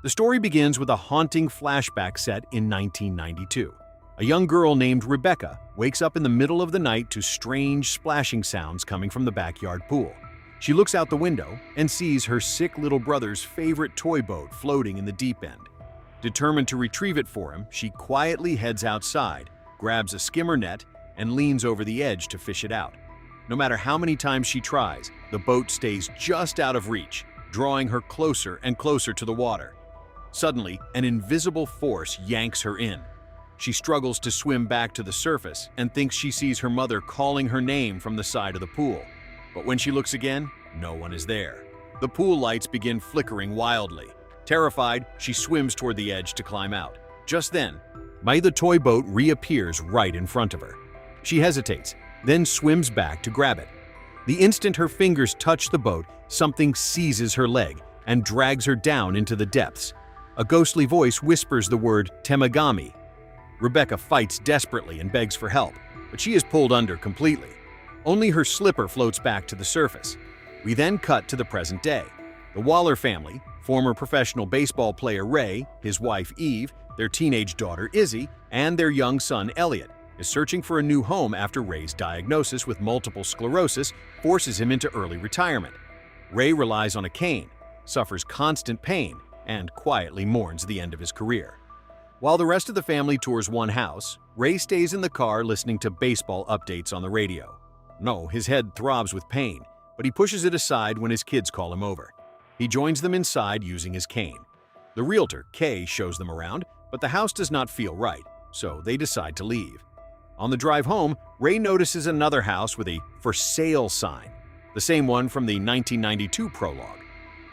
The story begins with a haunting flashback set in 1992. A young girl named Rebecca wakes up in the middle of the night to strange splashing sounds coming from the backyard pool. She looks out the window and sees her sick little brother's favorite toy boat floating in the deep end. Determined to retrieve it for him, she quietly heads outside, grabs a skimmer net, and leans over the edge to fish it out. No matter how many times she tries, the boat stays just out of reach, drawing her closer and closer to the water. Suddenly, an invisible force yanks her in. She struggles to swim back to the surface and thinks she sees her mother calling her name from the side of the pool. But when she looks again, no one is there. The pool lights begin flickering wildly. Terrified, she swims toward the edge to climb out. Just then, the toy boat reappears right in front of her. She hesitates, then swims back to grab it. The instant her fingers touch the boat, something seizes her leg and drags her down into the depths. A ghostly voice whispers the word Temagami. Rebecca fights desperately and begs for help, but she is pulled under completely. Only her slipper floats back to the surface. We then cut to the present day. The Waller family, former professional baseball player Ray, his wife Eve, their teenage daughter Izzy, and their young son Elliot, is searching for a new home after Ray's diagnosis with multiple sclerosis forces him into early retirement. Ray relies on a cane, suffers constant pain, and quietly mourns the end of his career. While the rest of the family tours one house, Ray stays in the car listening to baseball updates on the radio. No, his head throbs with pain, but he pushes it aside when his kids call him over. He joins them inside using his cane. The realtor, Kay, shows them around, but the house does not feel right, so they decide to leave. On the drive home, Ray notices another house with a "for sale" sign, the same one from the 1992 prologue.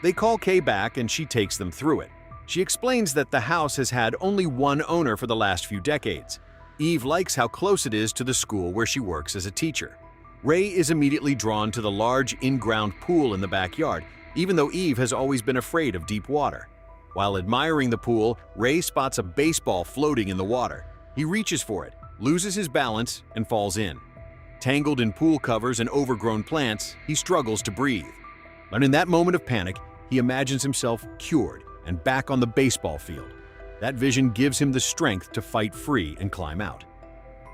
They call Kay back and she takes them through it. She explains that the house has had only one owner for the last few decades. Eve likes how close it is to the school where she works as a teacher. Ray is immediately drawn to the large in-ground pool in the backyard, even though Eve has always been afraid of deep water. While admiring the pool, Ray spots a baseball floating in the water. He reaches for it, loses his balance, and falls in. Tangled in pool covers and overgrown plants, he struggles to breathe. But in that moment of panic, he imagines himself cured and back on the baseball field. That vision gives him the strength to fight free and climb out.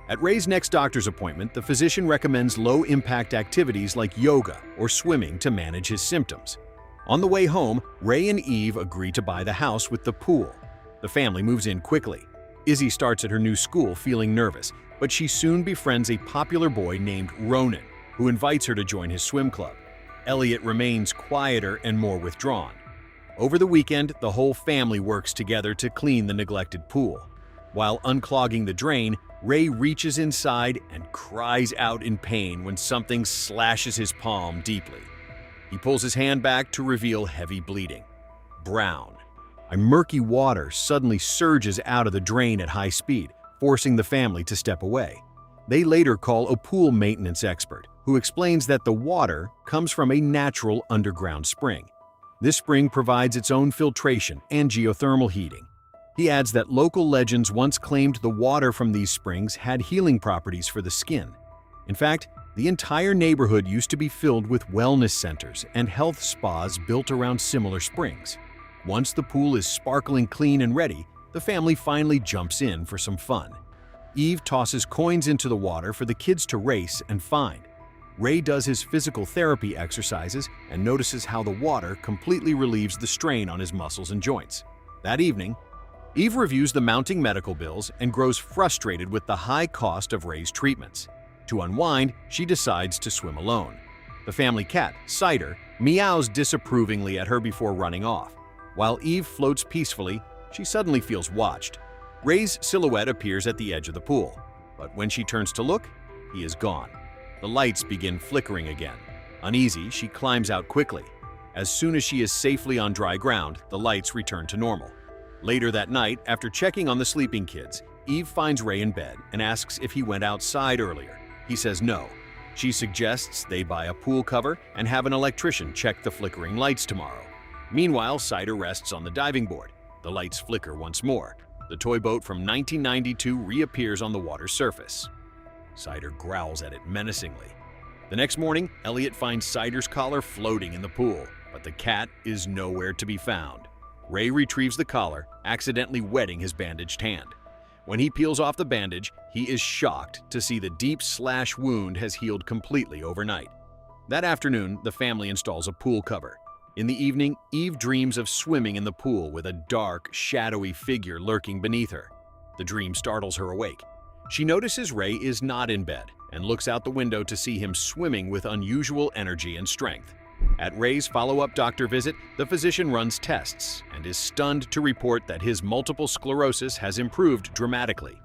At Ray's next doctor's appointment, the physician recommends low-impact activities like yoga or swimming to manage his symptoms. On the way home, Ray and Eve agree to buy the house with the pool. The family moves in quickly. Izzy starts at her new school feeling nervous, but she soon befriends a popular boy named Ronan, who invites her to join his swim club. Elliot remains quieter and more withdrawn. Over the weekend, the whole family works together to clean the neglected pool. While unclogging the drain, Ray reaches inside and cries out in pain when something slashes his palm deeply. He pulls his hand back to reveal heavy bleeding. Brown. A murky water suddenly surges out of the drain at high speed, forcing the family to step away. They later call a pool maintenance expert, who explains that the water comes from a natural underground spring. This spring provides its own filtration and geothermal heating. He adds that local legends once claimed the water from these springs had healing properties for the skin. In fact, the entire neighborhood used to be filled with wellness centers and health spas built around similar springs. Once the pool is sparkling clean and ready, the family finally jumps in for some fun. Eve tosses coins into the water for the kids to race and find. Ray does his physical therapy exercises and notices how the water completely relieves the strain on his muscles and joints. That evening, Eve reviews the mounting medical bills and grows frustrated with the high cost of Ray's treatments. To unwind, she decides to swim alone. The family cat, Cider, meows disapprovingly at her before running off. While Eve floats peacefully, she suddenly feels watched. Ray's silhouette appears at the edge of the pool, but when she turns to look, he is gone. The lights begin flickering again. Uneasy, she climbs out quickly. As soon as she is safely on dry ground, the lights return to normal. Later that night, after checking on the sleeping kids, Eve finds Ray in bed and asks if he went outside earlier. He says no. She suggests they buy a pool cover and have an electrician check the flickering lights tomorrow. Meanwhile, Cider rests on the diving board. The lights flicker once more. The toy boat from 1992 reappears on the water's surface. Cider growls at it menacingly. The next morning, Elliot finds Cider's collar floating in the pool, but the cat is nowhere to be found. Ray retrieves the collar, accidentally wetting his bandaged hand. When he peels off the bandage, he is shocked to see the deep slash wound has healed completely overnight. That afternoon, the family installs a pool cover. In the evening, Eve dreams of swimming in the pool with a dark, shadowy figure lurking beneath her. The dream startles her awake. She notices Ray is not in bed and looks out the window to see him swimming with unusual energy and strength. At Ray's follow-up doctor visit, the physician runs tests and is stunned to report that his multiple sclerosis has improved dramatically.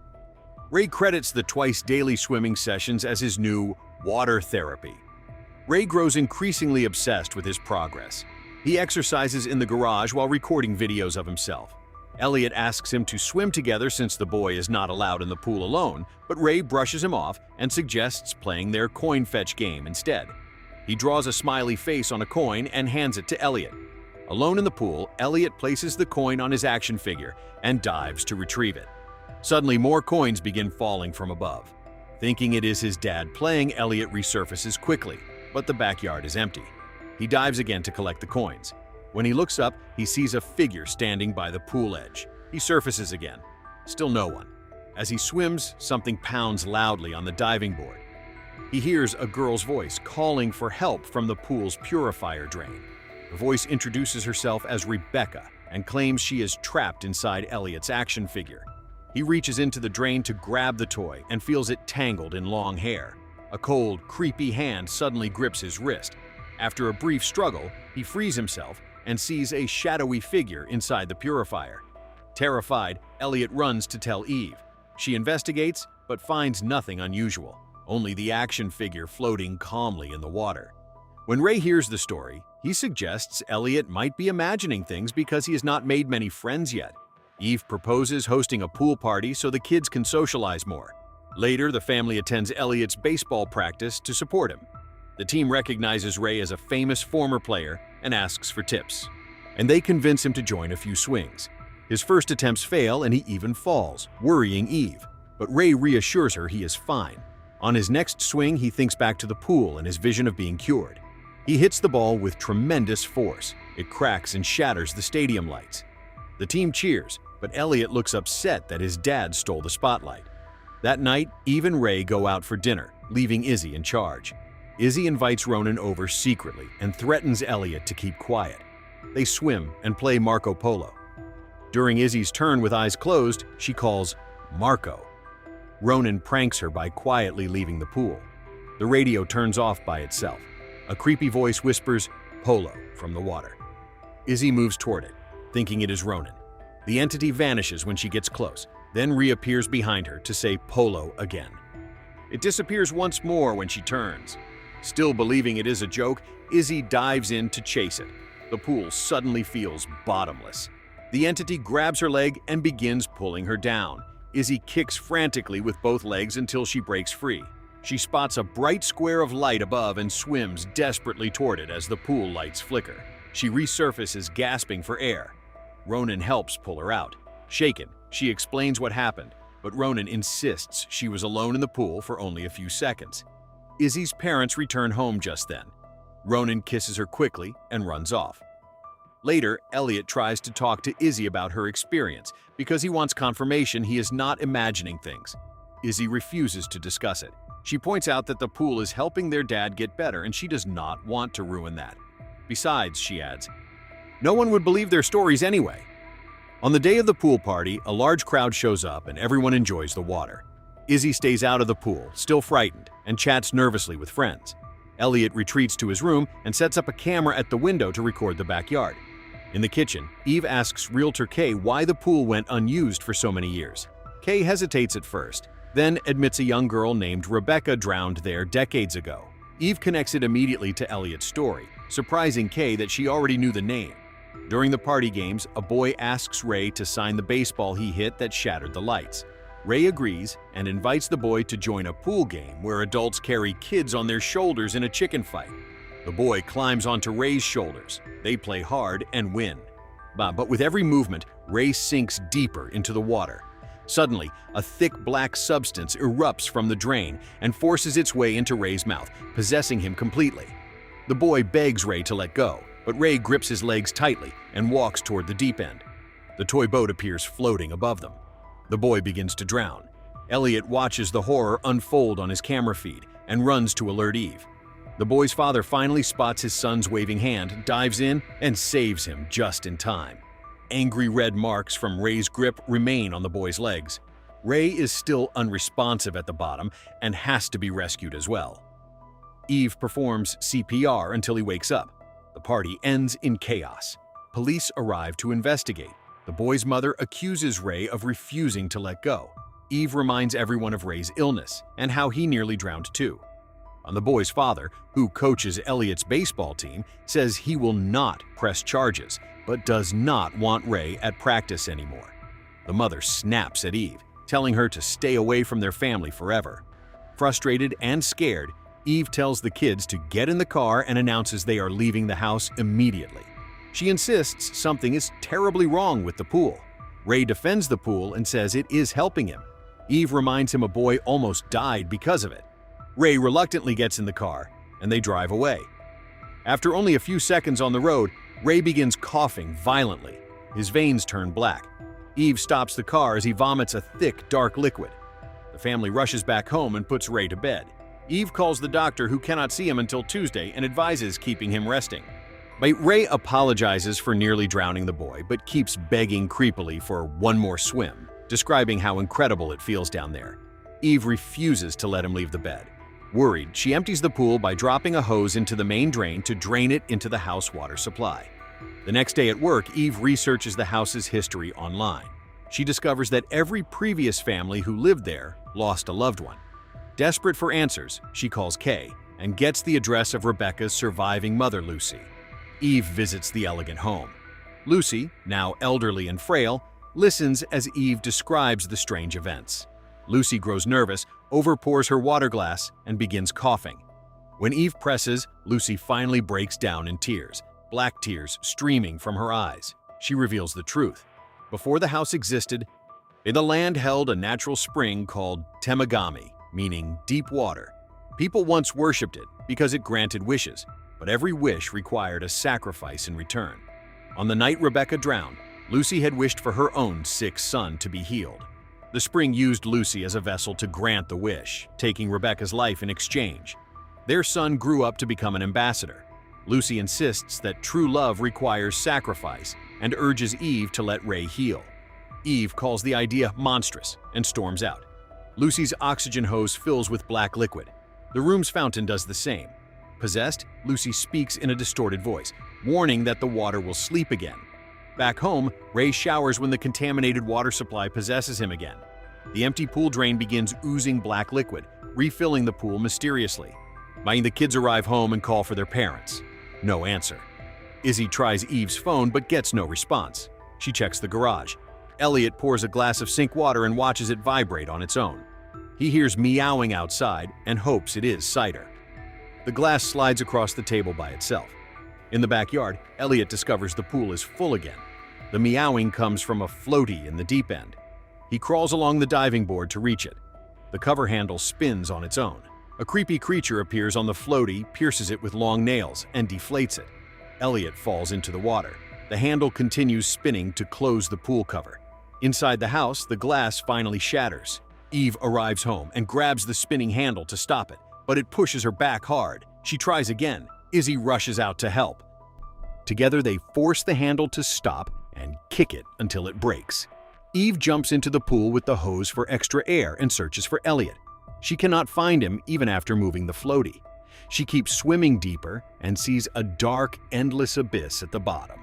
Ray credits the twice-daily swimming sessions as his new water therapy. Ray grows increasingly obsessed with his progress. He exercises in the garage while recording videos of himself. Elliot asks him to swim together since the boy is not allowed in the pool alone, but Ray brushes him off and suggests playing their coin fetch game instead. He draws a smiley face on a coin and hands it to Elliot. Alone in the pool, Elliot places the coin on his action figure and dives to retrieve it. Suddenly, more coins begin falling from above. Thinking it is his dad playing, Elliot resurfaces quickly, but the backyard is empty. He dives again to collect the coins. When he looks up, he sees a figure standing by the pool edge. He surfaces again. Still no one. As he swims, something pounds loudly on the diving board. He hears a girl's voice calling for help from the pool's purifier drain. The voice introduces herself as Rebecca and claims she is trapped inside Elliot's action figure. He reaches into the drain to grab the toy and feels it tangled in long hair. A cold, creepy hand suddenly grips his wrist. After a brief struggle, he frees himself and sees a shadowy figure inside the purifier. Terrified, Elliot runs to tell Eve. She investigates, but finds nothing unusual, only the action figure floating calmly in the water. When Ray hears the story, he suggests Elliot might be imagining things because he has not made many friends yet. Eve proposes hosting a pool party so the kids can socialize more. Later, the family attends Elliot's baseball practice to support him. The team recognizes Ray as a famous former player and asks for tips, and they convince him to join a few swings. His first attempts fail and he even falls, worrying Eve, but Ray reassures her he is fine. On his next swing, he thinks back to the pool and his vision of being cured. He hits the ball with tremendous force. It cracks and shatters the stadium lights. The team cheers, but Elliot looks upset that his dad stole the spotlight. That night, Eve and Ray go out for dinner, leaving Izzy in charge. Izzy invites Ronan over secretly and threatens Elliot to keep quiet. They swim and play Marco Polo. During Izzy's turn with eyes closed, she calls Marco. Ronan pranks her by quietly leaving the pool. The radio turns off by itself. A creepy voice whispers, "Polo," from the water. Izzy moves toward it, thinking it is Ronan. The entity vanishes when she gets close, then reappears behind her to say "Polo" again. It disappears once more when she turns. Still believing it is a joke, Izzy dives in to chase it. The pool suddenly feels bottomless. The entity grabs her leg and begins pulling her down. Izzy kicks frantically with both legs until she breaks free. She spots a bright square of light above and swims desperately toward it as the pool lights flicker. She resurfaces, gasping for air. Ronan helps pull her out. Shaken, she explains what happened, but Ronan insists she was alone in the pool for only a few seconds. Izzy's parents return home just then. Ronan kisses her quickly and runs off. Later, Elliot tries to talk to Izzy about her experience because he wants confirmation he is not imagining things. Izzy refuses to discuss it. She points out that the pool is helping their dad get better and she does not want to ruin that. Besides, she adds, no one would believe their stories anyway. On the day of the pool party, a large crowd shows up and everyone enjoys the water. Izzy stays out of the pool, still frightened, and chats nervously with friends. Elliot retreats to his room and sets up a camera at the window to record the backyard. In the kitchen, Eve asks Realtor Kay why the pool went unused for so many years. Kay hesitates at first, then admits a young girl named Rebecca drowned there decades ago. Eve connects it immediately to Elliot's story, surprising Kay that she already knew the name. During the party games, a boy asks Ray to sign the baseball he hit that shattered the lights. Ray agrees and invites the boy to join a pool game where adults carry kids on their shoulders in a chicken fight. The boy climbs onto Ray's shoulders. They play hard and win. But with every movement, Ray sinks deeper into the water. Suddenly, a thick black substance erupts from the drain and forces its way into Ray's mouth, possessing him completely. The boy begs Ray to let go, but Ray grips his legs tightly and walks toward the deep end. The toy boat appears floating above them. The boy begins to drown. Elliot watches the horror unfold on his camera feed and runs to alert Eve. The boy's father finally spots his son's waving hand, dives in, and saves him just in time. Angry red marks from Ray's grip remain on the boy's legs. Ray is still unresponsive at the bottom and has to be rescued as well. Eve performs CPR until he wakes up. The party ends in chaos. Police arrive to investigate. The boy's mother accuses Ray of refusing to let go. Eve reminds everyone of Ray's illness and how he nearly drowned too. And the boy's father, who coaches Elliot's baseball team, says he will not press charges, but does not want Ray at practice anymore. The mother snaps at Eve, telling her to stay away from their family forever. Frustrated and scared, Eve tells the kids to get in the car and announces they are leaving the house immediately. She insists something is terribly wrong with the pool. Ray defends the pool and says it is helping him. Eve reminds him a boy almost died because of it. Ray reluctantly gets in the car, and they drive away. After only a few seconds on the road, Ray begins coughing violently. His veins turn black. Eve stops the car as he vomits a thick, dark liquid. The family rushes back home and puts Ray to bed. Eve calls the doctor, who cannot see him until Tuesday, and advises keeping him resting. Ray apologizes for nearly drowning the boy, but keeps begging creepily for one more swim, describing how incredible it feels down there. Eve refuses to let him leave the bed. Worried, she empties the pool by dropping a hose into the main drain to drain it into the house water supply. The next day at work, Eve researches the house's history online. She discovers that every previous family who lived there lost a loved one. Desperate for answers, she calls Kay and gets the address of Rebecca's surviving mother, Lucy. Eve visits the elegant home. Lucy, now elderly and frail, listens as Eve describes the strange events. Lucy grows nervous, overpours her water glass, and begins coughing. When Eve presses, Lucy finally breaks down in tears, black tears streaming from her eyes. She reveals the truth. Before the house existed, the land held a natural spring called Temagami, meaning deep water. People once worshipped it because it granted wishes, but every wish required a sacrifice in return. On the night Rebecca drowned, Lucy had wished for her own sick son to be healed. The spring used Lucy as a vessel to grant the wish, taking Rebecca's life in exchange. Their son grew up to become an ambassador. Lucy insists that true love requires sacrifice and urges Eve to let Ray heal. Eve calls the idea monstrous and storms out. Lucy's oxygen hose fills with black liquid. The room's fountain does the same. Possessed, Lucy speaks in a distorted voice, warning that the water will sleep again. Back home, Ray showers when the contaminated water supply possesses him again. The empty pool drain begins oozing black liquid, refilling the pool mysteriously. The kids arrive home and call for their parents. No answer. Izzy tries Eve's phone but gets no response. She checks the garage. Elliot pours a glass of sink water and watches it vibrate on its own. He hears meowing outside and hopes it is cider. The glass slides across the table by itself. In the backyard, Elliot discovers the pool is full again. The meowing comes from a floaty in the deep end. He crawls along the diving board to reach it. The cover handle spins on its own. A creepy creature appears on the floaty, pierces it with long nails, and deflates it. Elliot falls into the water. The handle continues spinning to close the pool cover. Inside the house, the glass finally shatters. Eve arrives home and grabs the spinning handle to stop it, but it pushes her back hard. She tries again. Izzy rushes out to help. Together, they force the handle to stop and kick it until it breaks. Eve jumps into the pool with the hose for extra air and searches for Elliot. She cannot find him even after moving the floaty. She keeps swimming deeper and sees a dark, endless abyss at the bottom.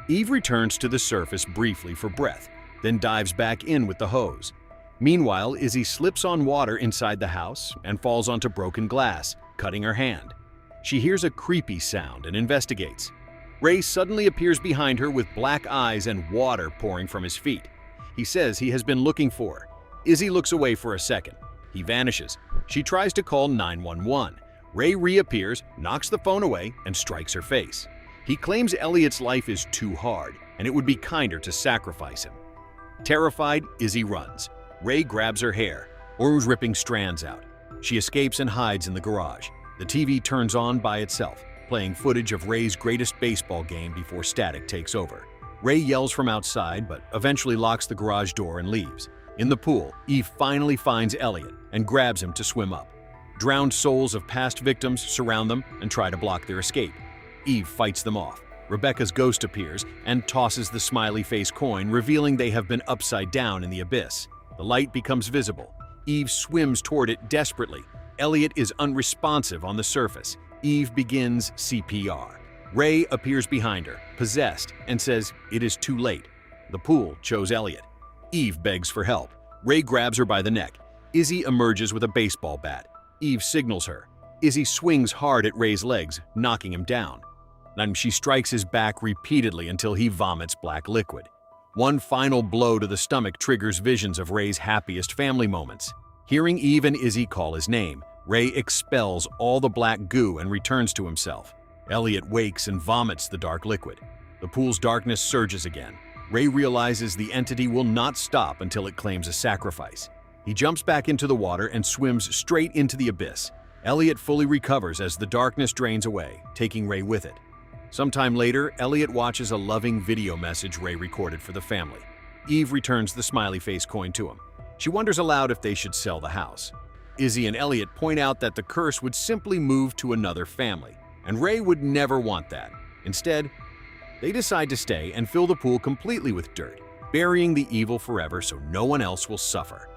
Eve returns to the surface briefly for breath, then dives back in with the hose. Meanwhile, Izzy slips on water inside the house and falls onto broken glass, cutting her hand. She hears a creepy sound and investigates. Ray suddenly appears behind her with black eyes and water pouring from his feet. He says he has been looking for her. Izzy looks away for a second. He vanishes. She tries to call 911. Ray reappears, knocks the phone away, and strikes her face. He claims Elliot's life is too hard, and it would be kinder to sacrifice him. Terrified, Izzy runs. Ray grabs her hair, ripping strands out. She escapes and hides in the garage. The TV turns on by itself. playing footage of Ray's greatest baseball game before static takes over. Ray yells from outside, but eventually locks the garage door and leaves. In the pool, Eve finally finds Elliot and grabs him to swim up. Drowned souls of past victims surround them and try to block their escape. Eve fights them off. Rebecca's ghost appears and tosses the smiley face coin, revealing they have been upside down in the abyss. The light becomes visible. Eve swims toward it desperately. Elliot is unresponsive on the surface. Eve begins CPR. Ray appears behind her, possessed, and says it is too late. The pool chose Elliot. Eve begs for help. Ray grabs her by the neck. Izzy emerges with a baseball bat. Eve signals her. Izzy swings hard at Ray's legs, knocking him down. Then she strikes his back repeatedly until he vomits black liquid. One final blow to the stomach triggers visions of Ray's happiest family moments. Hearing Eve and Izzy call his name, Ray expels all the black goo and returns to himself. Elliot wakes and vomits the dark liquid. The pool's darkness surges again. Ray realizes the entity will not stop until it claims a sacrifice. He jumps back into the water and swims straight into the abyss. Elliot fully recovers as the darkness drains away, taking Ray with it. Sometime later, Elliot watches a loving video message Ray recorded for the family. Eve returns the smiley face coin to him. She wonders aloud if they should sell the house. Izzy and Elliot point out that the curse would simply move to another family, and Ray would never want that. Instead, they decide to stay and fill the pool completely with dirt, burying the evil forever so no one else will suffer.